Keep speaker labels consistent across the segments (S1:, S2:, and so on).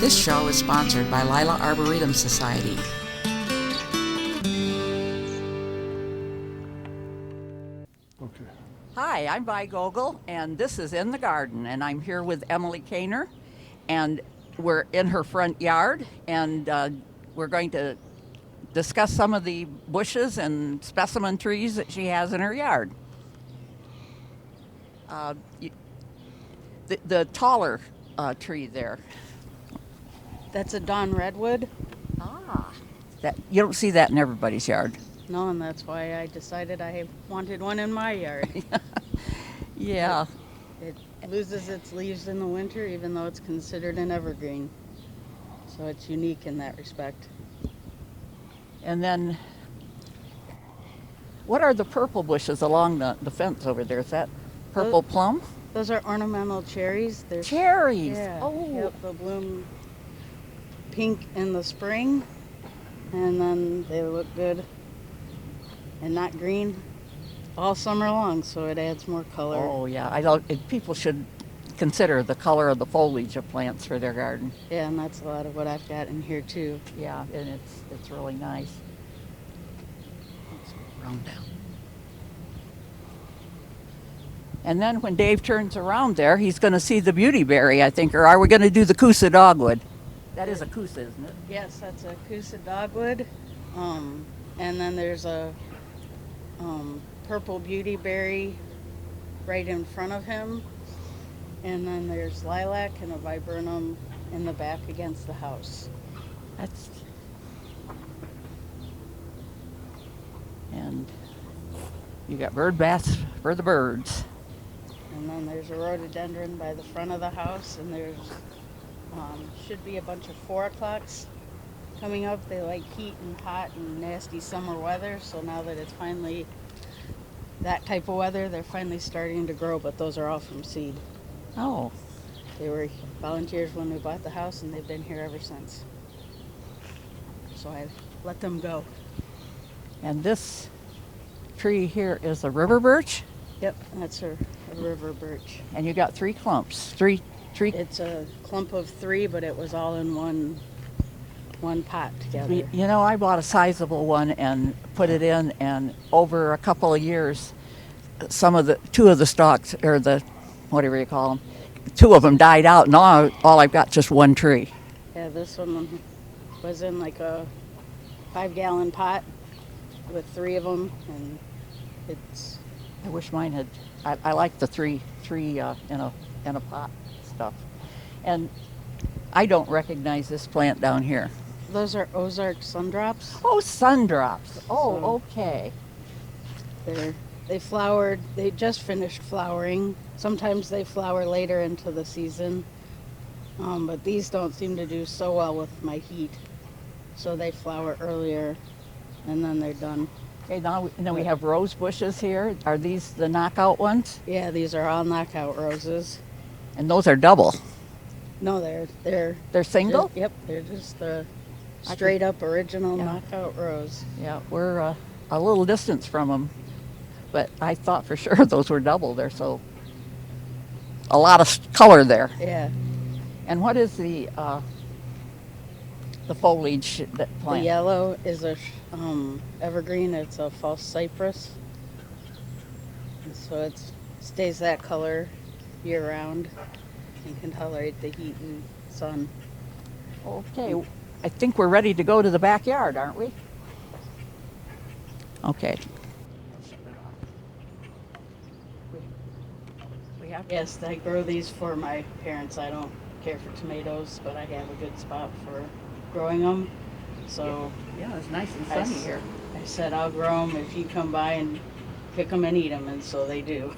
S1: This show is sponsored by Lila Arboretum Society.
S2: Okay.
S3: Hi, I'm Vi Gogol, and this is In the Garden, and I'm here with Emily Kaynor, and we're in her front yard, and we're going to discuss some of the bushes and specimen trees that she has in her yard. The taller tree there.
S4: That's a Dawn redwood.
S3: Ah, that you don't see that in everybody's yard.
S4: No, and that's why I decided I wanted one in my yard.
S3: Yeah.
S4: It loses its leaves in the winter, even though it's considered an evergreen. So it's unique in that respect.
S3: And then, what are the purple bushes along the fence over there? Is that purple plum?
S4: Those are ornamental cherries. They're
S3: Cherries.
S4: Yeah.
S3: Oh.
S4: Yep, they'll bloom pink in the spring, and then they look good and not green all summer long, so it adds more color.
S3: Oh yeah, people should consider the color of the foliage of plants for their garden.
S4: Yeah, and that's a lot of what I've got in here too.
S3: Yeah, and it's really nice. Let's round down. And then when Dave turns around there, he's going to see the beautyberry, I think, or are we going to do the Coosa dogwood? That is a Coosa, isn't it?
S4: Yes, that's a Coosa dogwood. And then there's a purple beautyberry right in front of him. And then there's lilac and a viburnum in the back against the house.
S3: And you got bird baths for the birds.
S4: And then there's a rhododendron by the front of the house, and there's should be a bunch of 4 o'clocks coming up. They like heat and hot and nasty summer weather, so now that it's finally that type of weather, they're finally starting to grow, but those are all from seed.
S3: Oh.
S4: They were volunteers when we bought the house, and they've been here ever since. So I let them go.
S3: And this tree here is a river birch?
S4: Yep, that's a river birch.
S3: And you got 3 clumps. Three.
S4: It's a clump of 3, but it was all in one pot together.
S3: You know, I bought a sizable one and put it in, and over a couple of years, 2 of the stalks, or the, whatever you call them, 2 of them died out, and all I've got just 1 tree.
S4: Yeah, this one was in like a 5-gallon pot with 3 of them, and it's.
S3: I wish mine had. I like the three in a pot stuff, and I don't recognize this plant down here.
S4: Those are Ozark sundrops.
S3: Oh, sundrops. Oh,
S4: So
S3: okay.
S4: They flowered. They just finished flowering. Sometimes they flower later into the season, but these don't seem to do so well with my heat, so they flower earlier, and then they're done.
S3: Okay, now we have rose bushes here. Are these the knockout ones?
S4: Yeah, these are all knockout roses.
S3: And those are double.
S4: No, they're
S3: Single?
S4: Yep, they're just the straight up original knockout rose.
S3: Yeah, we're a little distance from them, but I thought for sure those were double. They're so a lot of color there.
S4: Yeah.
S3: And what is the foliage that plant?
S4: The yellow is a evergreen. It's a false cypress, and so it stays that color year round and can tolerate the heat and sun.
S3: Okay, I think we're ready to go to the backyard, aren't we? Okay.
S4: Yes, I grow these for my parents. I don't care for tomatoes, but I have a good spot for growing them. So
S3: yeah, it's nice and sunny here.
S4: I said I'll grow them if you come by and pick them and eat them, and so they do.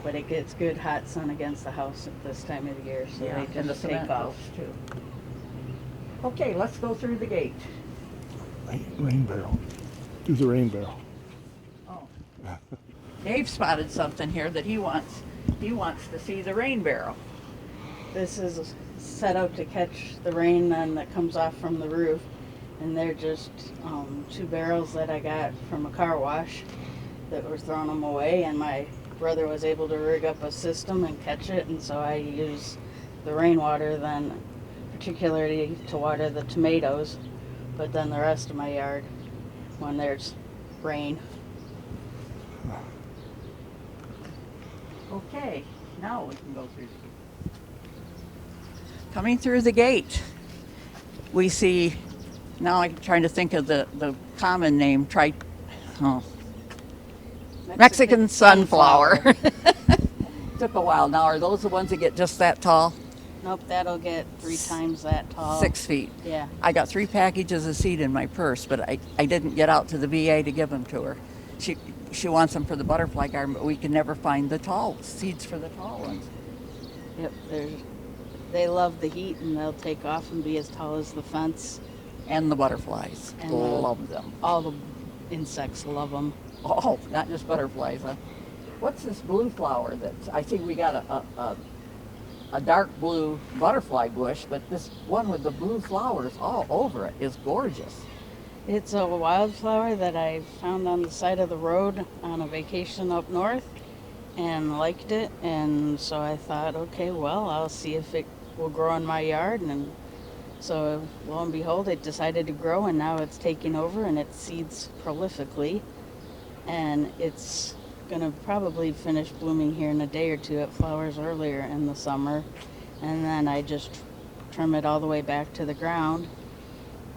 S4: But it gets good hot sun against the house at this time of the year, so they
S3: and the
S4: just take
S3: cement
S4: off.
S3: too. Okay, let's go through the gate.
S2: Rain barrel. Do the rain barrel.
S3: Oh. Dave spotted something here that he wants to see the rain barrel.
S4: This is set up to catch the rain then that comes off from the roof. And they're just 2 barrels that I got from a car wash that were throwing them away. And my brother was able to rig up a system and catch it. And so I use the rainwater then, particularly to water the tomatoes, but then the rest of my yard when there's rain.
S3: Okay, now we can go through. Coming through the gate, we see. Now I'm trying to think of the common name. Mexican sunflower. Took a while. Now, are those the ones that get just that tall?
S4: Nope, that'll get 3 times that tall.
S3: 6 feet.
S4: Yeah.
S3: I got 3 packages of seed in my purse, but I didn't get out to the VA to give them to her. She wants them for the butterfly garden, but we can never find the tall seeds for the tall ones.
S4: Yep, they love the heat and they'll take off and be as tall as the fence.
S3: And the butterflies.
S4: And
S3: love them.
S4: All the insects love them.
S3: Oh, not just butterflies, huh? What's this blue flower that I think we got a dark blue butterfly bush, but this one with the blue flowers all over it is gorgeous.
S4: It's a wildflower that I found on the side of the road on a vacation up north and liked it. And so I thought, okay, well, I'll see if it will grow in my yard. And so lo and behold, it decided to grow, and now it's taking over and it seeds prolifically. And it's going to probably finish blooming here in a day or 2. It flowers earlier in the summer. And then I just trim it all the way back to the ground.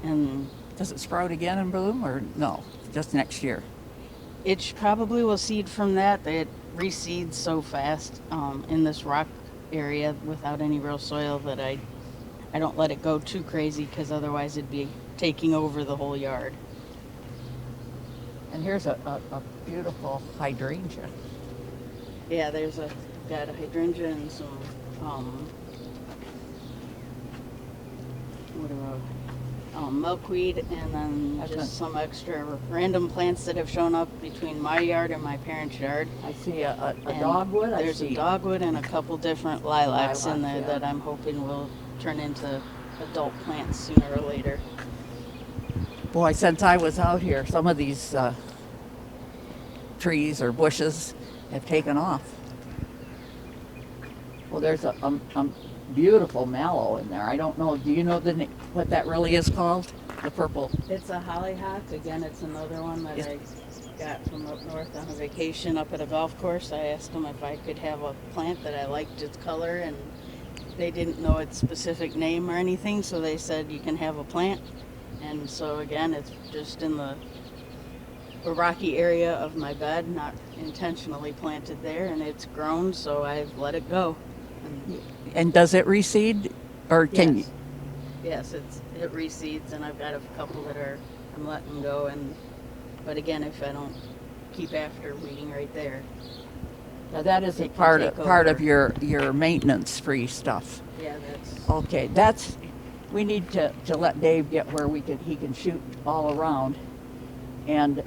S4: And
S3: does it sprout again and bloom, or no, just next year?
S4: It probably will seed from that. It reseeds so fast in this rock area without any real soil that I don't let it go too crazy, because otherwise it'd be taking over the whole yard.
S3: And here's a beautiful hydrangea.
S4: Yeah, got a hydrangea and some milkweed, and then just some extra random plants that have shown up between my yard and my parents' yard.
S3: I see a dogwood.
S4: There's a dogwood and a couple different lilacs in there,
S3: yeah,
S4: that I'm hoping will turn into adult plants sooner or later.
S3: Boy, since I was out here, some of these trees or bushes have taken off. Well, there's a beautiful mallow in there. I don't know. Do you know what that really is called? The purple.
S4: It's a hollyhock. Again, it's another one that I got from up north on a vacation up at a golf course. I asked them if I could have a plant that I liked its color, and they didn't know its specific name or anything, so they said you can have a plant. And so again, it's just in the rocky area of my bed, not intentionally planted there, and it's grown, so I've let it go.
S3: And does it reseed, or can you?
S4: Yes, it reseeds, and I've got a couple that I'm letting go. But again, if I don't keep after weeding right there.
S3: Now that is part of your maintenance-free stuff.
S4: Yeah, that's
S3: okay. We need to let Dave get where he can shoot all around, and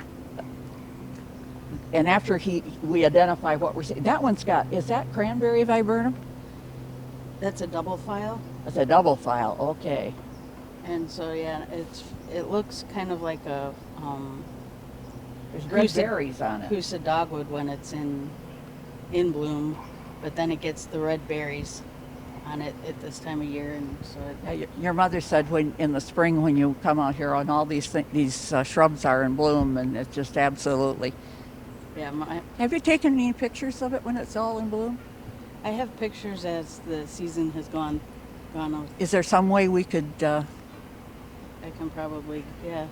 S3: after we identify what we're seeing. That one's is that Cranberry Viburnum?
S4: That's a double file.
S3: That's a double file. Okay.
S4: And so yeah, it looks kind of like a
S3: there's red berries on it.
S4: Husa dogwood when it's in bloom, but then it gets the red berries on it at this time of year, and so
S3: your mother said in the spring when you come out here, and all these shrubs are in bloom, and it's just absolutely.
S4: Yeah.
S3: Have you taken any pictures of it when it's all in bloom?
S4: I have pictures as the season has gone on.
S3: Is there some way we could?
S4: I can probably, yeah,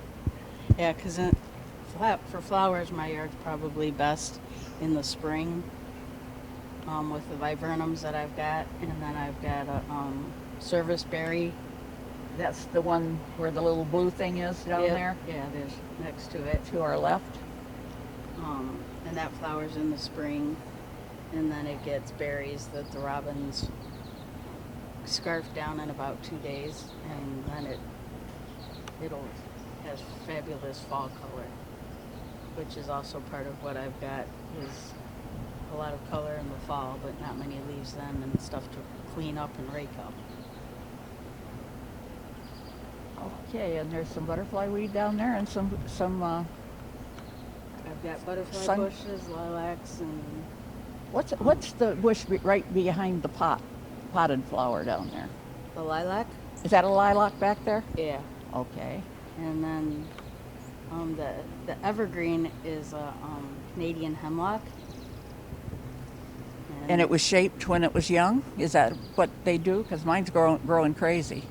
S4: because for flowers, my yard's probably best in the spring. With the viburnums that I've got, and then I've got a service berry.
S3: That's the one where the little blue thing is down there?
S4: Yeah, there's next to it.
S3: To our left.
S4: And that flowers in the spring, and then it gets berries that the robins scarf down in about 2 days, and then it has fabulous fall color. which is also part of what I've got, is a lot of color in the fall, but not many leaves then, and stuff to clean up and rake up.
S3: Okay, and there's some butterfly weed down there and some
S4: I've got butterfly
S3: Sun-
S4: bushes, lilacs, and
S3: what's the bush right behind the potted flower down there?
S4: the lilac.
S3: Is that a lilac back there?
S4: Yeah.
S3: Okay.
S4: And then the evergreen is a Canadian hemlock.
S3: And it was shaped when it was young? Is that what they do? Because mine's growing crazy.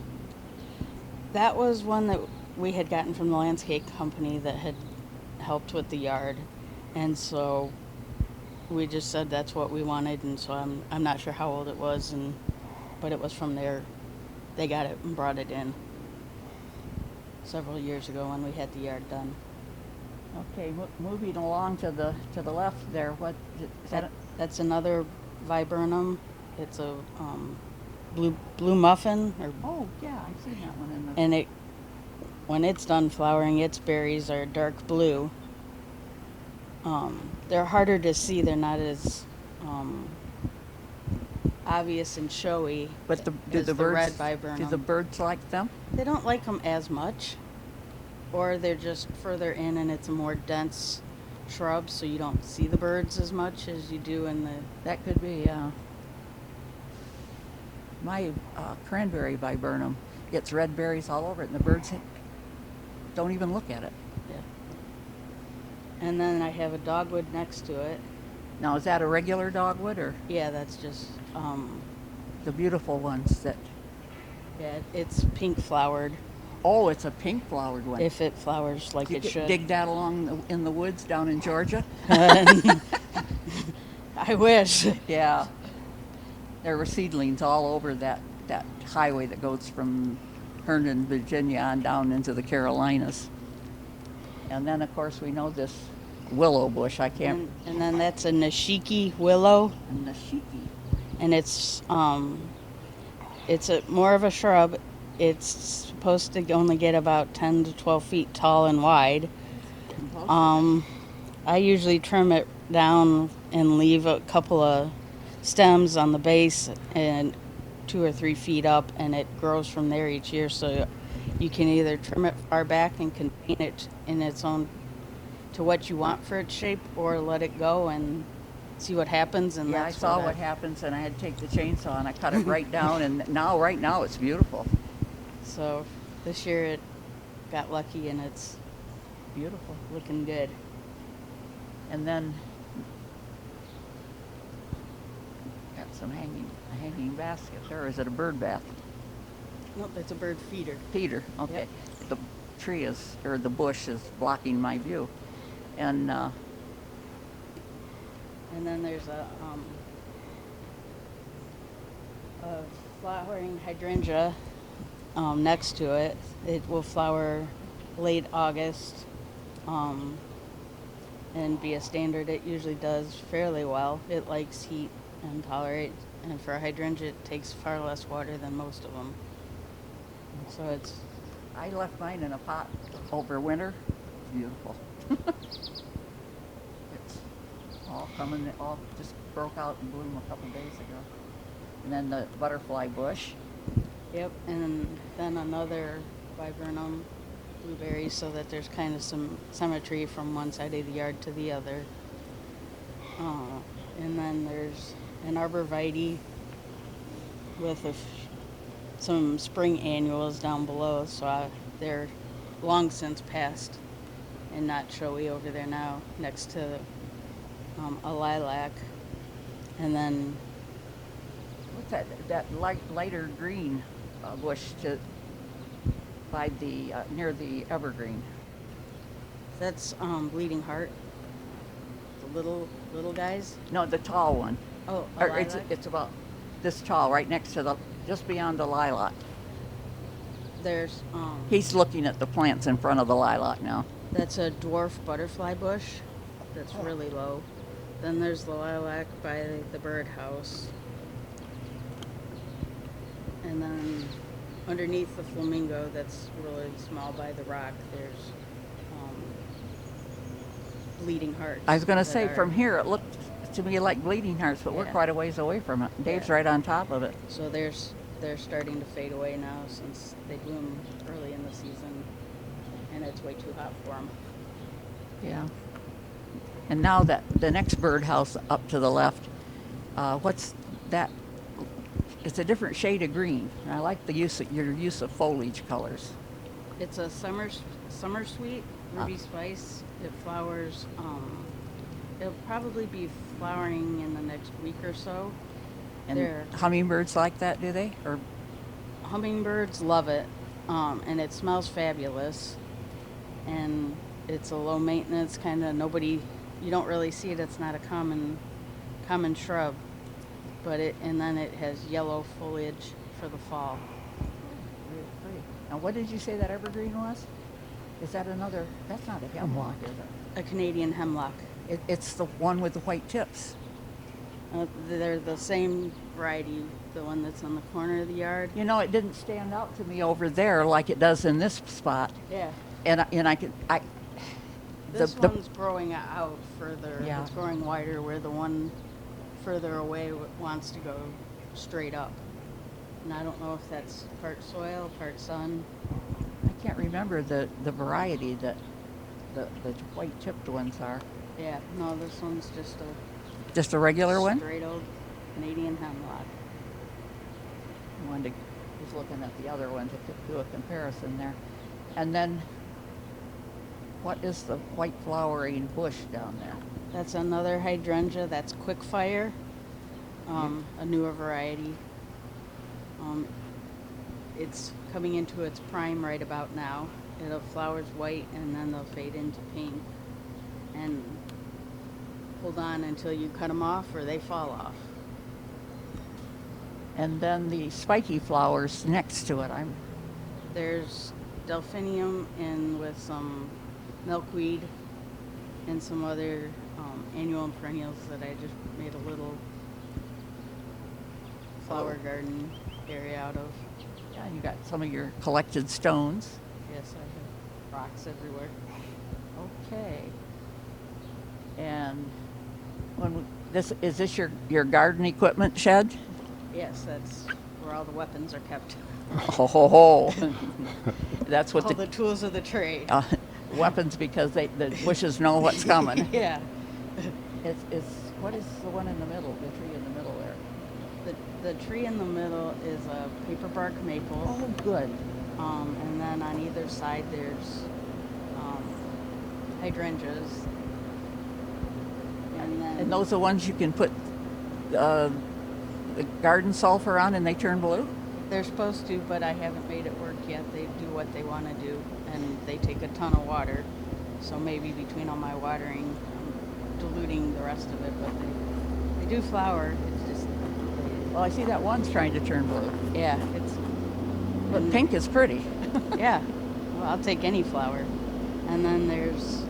S4: That was one that we had gotten from the landscape company that had helped with the yard, and so we just said that's what we wanted. And so I'm not sure how old it was, but it was from there. They got it and brought it in several years ago when we had the yard done.
S3: Okay, moving along to the left there. What is that?
S4: That's another viburnum. It's a blue muffin,
S3: Oh yeah, I've seen that one in the.
S4: and when it's done flowering, its berries are dark blue. They're harder to see. They're not as obvious and showy.
S3: But do
S4: as
S3: the birds?
S4: red viburnum.
S3: Do the birds like them?
S4: They don't like them as much, or they're just further in, and it's a more dense shrub, so you don't see the birds as much as you do in the.
S3: That could be. My cranberry viburnum gets red berries all over it, and the birds don't even look at it.
S4: Yeah. And then I have a dogwood next to it.
S3: Now, is that a regular dogwood or
S4: Yeah, that's just.
S3: the beautiful ones that?
S4: Yeah, it's pink flowered.
S3: Oh, it's a pink flowered one.
S4: If it flowers like it should.
S3: Dig that along in the woods down in Georgia.
S4: I wish.
S3: Yeah. There were seedlings all over that highway that goes from Herndon, Virginia, on down into the Carolinas. And then, of course, we know this willow bush. I can't.
S4: And then that's a Nishiki Willow,
S3: And the Nishiki.
S4: and it's more of a shrub. It's supposed to only get about 10 to 12 feet tall and wide. I usually trim it down and leave a couple of stems on the base and 2 or 3 feet up, and it grows from there each year. So you can either trim it far back and contain it in its own to what you want for its shape, or let it go and see what happens. And
S3: Yeah, I
S4: that's
S3: saw what happens, and I had to take the chainsaw and I cut it right down, and right now it's beautiful.
S4: So this year it got lucky, and it's
S3: Beautiful.
S4: looking good.
S3: And then got some hanging basket there. Is it a bird bath?
S4: Nope, it's a bird feeder.
S3: Peter. Okay.
S4: Yep.
S3: The tree is, or the bush is blocking my view. And
S4: And then there's a flowering hydrangea next to it. It will flower late August and be a standard. It usually does fairly well. It likes heat and tolerate. And for a hydrangea, it takes far less water than most of them. So it's
S3: I left mine in a pot over winter. Beautiful. It's all just broke out in bloom a couple days ago. And then the butterfly bush.
S4: Yep, and then another viburnum blueberries, so that there's kind of some symmetry from one side of the yard to the other. And then there's an arborvitae with some spring annuals down below, so they're long since passed and not showy over there now, next to a lilac. And then
S3: What's that lighter green bush by the near the evergreen?
S4: that's bleeding heart, the little guys.
S3: No, the tall one.
S4: Oh,
S3: Or
S4: a
S3: it's
S4: lilac?
S3: about this tall, right next to just beyond the lilac.
S4: There's
S3: He's looking at the plants in front of the lilac now.
S4: that's a dwarf butterfly bush that's really low. Then there's the lilac by the birdhouse. And then underneath the flamingo that's really small by the rock, there's bleeding hearts.
S3: I was going to
S4: that
S3: say,
S4: are-
S3: from here, it looked to me like bleeding hearts, but we're
S4: Yeah.
S3: quite a ways away from it. Dave's
S4: Yeah.
S3: right on top of it.
S4: So they're starting to fade away now since they bloom early in the season, and it's way too hot for them.
S3: Yeah. And now that the next birdhouse up to the left, what's that? It's a different shade of green. And I like the your use of foliage colors.
S4: It's a summer sweet ruby spice. It flowers. It'll probably be flowering in the next week or so.
S3: And
S4: They're-
S3: hummingbirds like that, do they? Or
S4: Hummingbirds love it, and it smells fabulous. And it's a low maintenance kind of you don't really see it. It's not a common shrub, but then it has yellow foliage for the fall.
S3: Very pretty. Now, what did you say that evergreen was? Is that another? That's not a hemlock, is it?
S4: A Canadian hemlock.
S3: It's the one with the white tips.
S4: They're the same variety, the one that's on the corner of the yard.
S3: You know, it didn't stand out to me over there like it does in this spot.
S4: Yeah.
S3: And I could
S4: This one's growing out further.
S3: Yeah.
S4: It's growing wider where the one further away wants to go straight up. And I don't know if that's part soil, part sun.
S3: I can't remember the variety that the white tipped ones are.
S4: Yeah, no, this one's
S3: Just a regular one?
S4: straight old Canadian hemlock.
S3: I wanted to, was looking at the other one to do a comparison there. And then, what is the white flowering bush down there?
S4: That's another hydrangea. That's Quickfire, a newer variety. It's coming into its prime right about now. It'll flowers white and then they'll fade into pink. And hold on until you cut them off or they fall off.
S3: And then the spiky flowers next to it.
S4: There's delphinium in with some milkweed and some other annual and perennials that I just made a little flower garden area out of.
S3: Yeah, you got some of your collected stones.
S4: Yes, I have rocks everywhere.
S3: Okay. And is this your garden equipment shed?
S4: Yes, that's where all the weapons are kept.
S3: Ho ho ho! That's what
S4: All the tools of the trade.
S3: weapons, because the bushes know what's coming.
S4: Yeah.
S3: What is the one in the middle? The tree in the middle there.
S4: The tree in the middle is a paperbark maple.
S3: Oh, good.
S4: And then on either side there's hydrangeas. And then
S3: And those are the ones you can put the garden sulfur on and they turn blue?
S4: they're supposed to, but I haven't made it work yet. They do what they want to do, and they take a ton of water. So maybe between all my watering, I'm diluting the rest of it, but they do flower. It's just,
S3: Well, I see that one's trying to turn blue.
S4: yeah, it's,
S3: But pink is pretty.
S4: yeah. Well, I'll take any flower. And then there's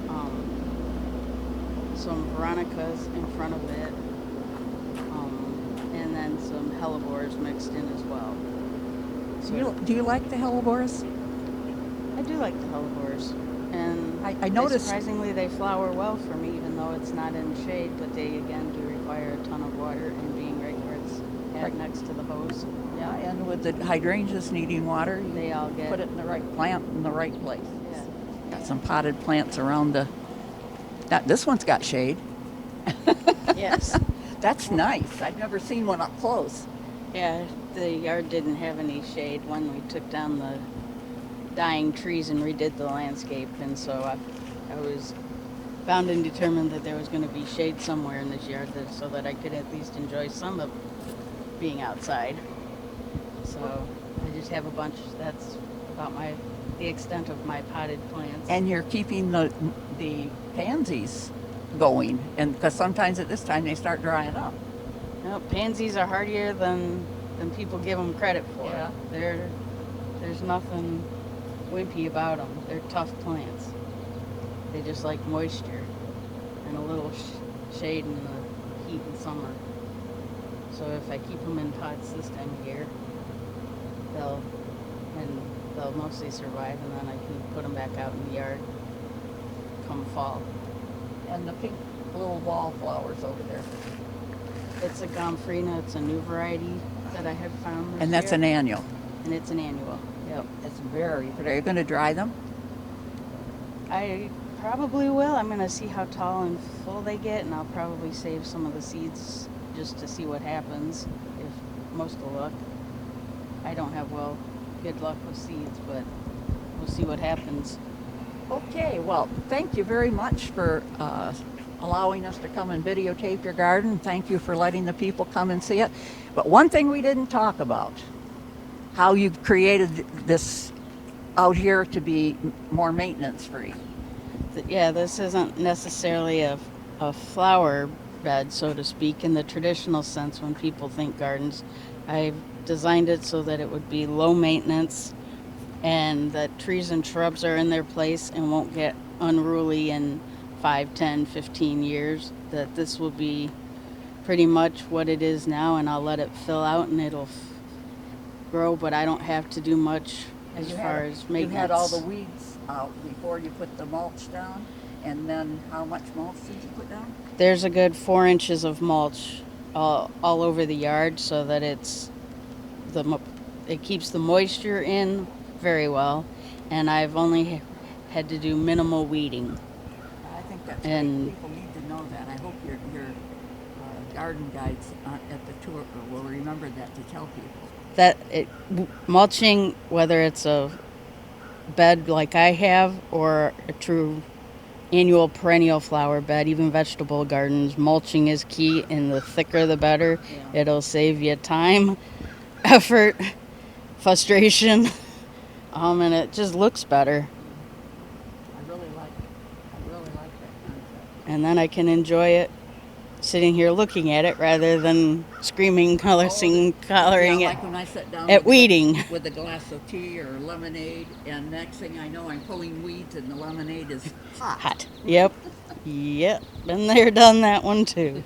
S4: some veronicas in front of it, and then some Helleborus mixed in as well. So
S3: Do you like the Helleborus?
S4: I do like the Helleborus, and
S3: I noticed-
S4: surprisingly they flower well for me, even though it's not in shade. But they again do require a ton of water, and being right where it's
S3: Right.
S4: next to the hose,
S3: Yeah, and with the hydrangeas needing water, you
S4: they all get
S3: put it in the right plant in the right place.
S4: Yeah.
S3: Got some potted plants around this one's got shade.
S4: Yes.
S3: That's nice. I've never seen one up close.
S4: Yeah, the yard didn't have any shade when we took down the dying trees and redid the landscape, and so I was bound and determined that there was going to be shade somewhere in this yard so that I could at least enjoy some of being outside. So I just have a bunch. That's about the extent of my potted plants.
S3: And you're keeping the pansies going, and because sometimes at this time they start drying up.
S4: No, pansies are hardier than people give them credit for.
S3: Yeah.
S4: There's nothing wimpy about them. They're tough plants. They just like moisture and a little shade in the heat in summer. So if I keep them in pots this time of year, they'll mostly survive, and then I can put them back out in the yard come fall.
S3: And the pink little wallflowers over there.
S4: It's a Gomphrena. It's a new variety that I have found this
S3: And that's
S4: year.
S3: an annual.
S4: And it's an annual. Yep.
S3: It's very pretty. Are you going to dry them?
S4: I probably will. I'm going to see how tall and full they get, and I'll probably save some of the seeds just to see what happens, if most will luck. I don't have good luck with seeds, but we'll see what happens.
S3: Okay, well, thank you very much for allowing us to come and videotape your garden. Thank you for letting the people come and see it. But one thing we didn't talk about, how you created this out here to be more maintenance free.
S4: Yeah, this isn't necessarily a flower bed, so to speak, in the traditional sense when people think gardens. I've designed it so that it would be low maintenance and that trees and shrubs are in their place and won't get unruly in 5, 10, 15 years. That this will be pretty much what it is now, and I'll let it fill out and it'll grow, but I don't have to do much as far as maintenance.
S3: You had all the weeds out before you put the mulch down, and then how much mulch did you put down?
S4: There's a good 4 inches of mulch all over the yard so that it keeps the moisture in very well, and I've only had to do minimal weeding.
S3: I think that's
S4: And-
S3: great. People need to know that. I hope your garden guides at the tour will remember that to tell people.
S4: Mulching, whether it's a bed like I have or a true annual perennial flower bed, even vegetable gardens, mulching is key, and the thicker the better.
S3: Yeah.
S4: It'll save you time, effort, frustration, and it just looks better.
S3: I really like it. I really like that concept.
S4: And then I can enjoy it sitting here looking at it rather than screaming, collaring
S3: Yeah,
S4: it
S3: like when I sit down
S4: at weeding.
S3: with a glass of tea or lemonade, and next thing I know, I'm pulling weeds, and the lemonade is hot.
S4: Hot. Yep. Been there, done that one too.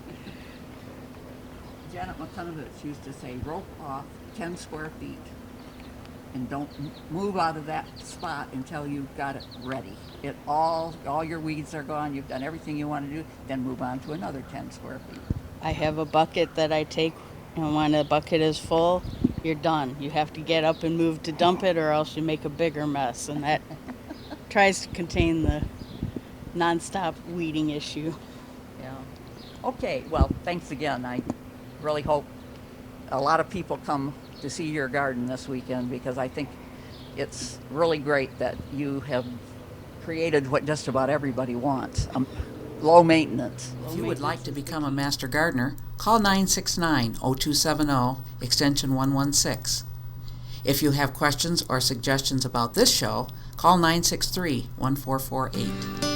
S3: Janet McConovich used to say, rope off 10 square feet, and don't move out of that spot until you've got it ready. All your weeds are gone, you've done everything you want to do, then move on to another 10 square feet.
S4: I have a bucket that I take, and when the bucket is full, you're done. You have to get up and move to dump it, or else you make a bigger mess, and that tries to contain the nonstop weeding issue.
S3: Yeah. Okay, well, thanks again. I really hope a lot of people come to see your garden this weekend, because I think it's really great that you have created what just about everybody wants. Low maintenance.
S1: If you would like to become a master gardener, call 969-0270, extension 116. If you have questions or suggestions about this show, call 963-1448.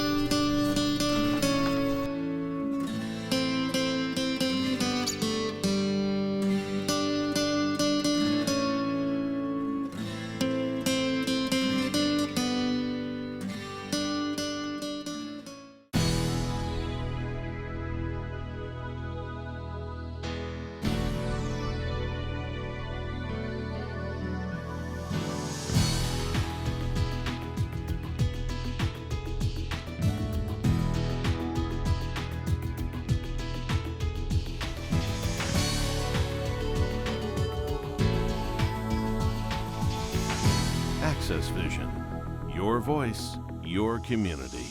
S2: AccessVision. Your voice, your community.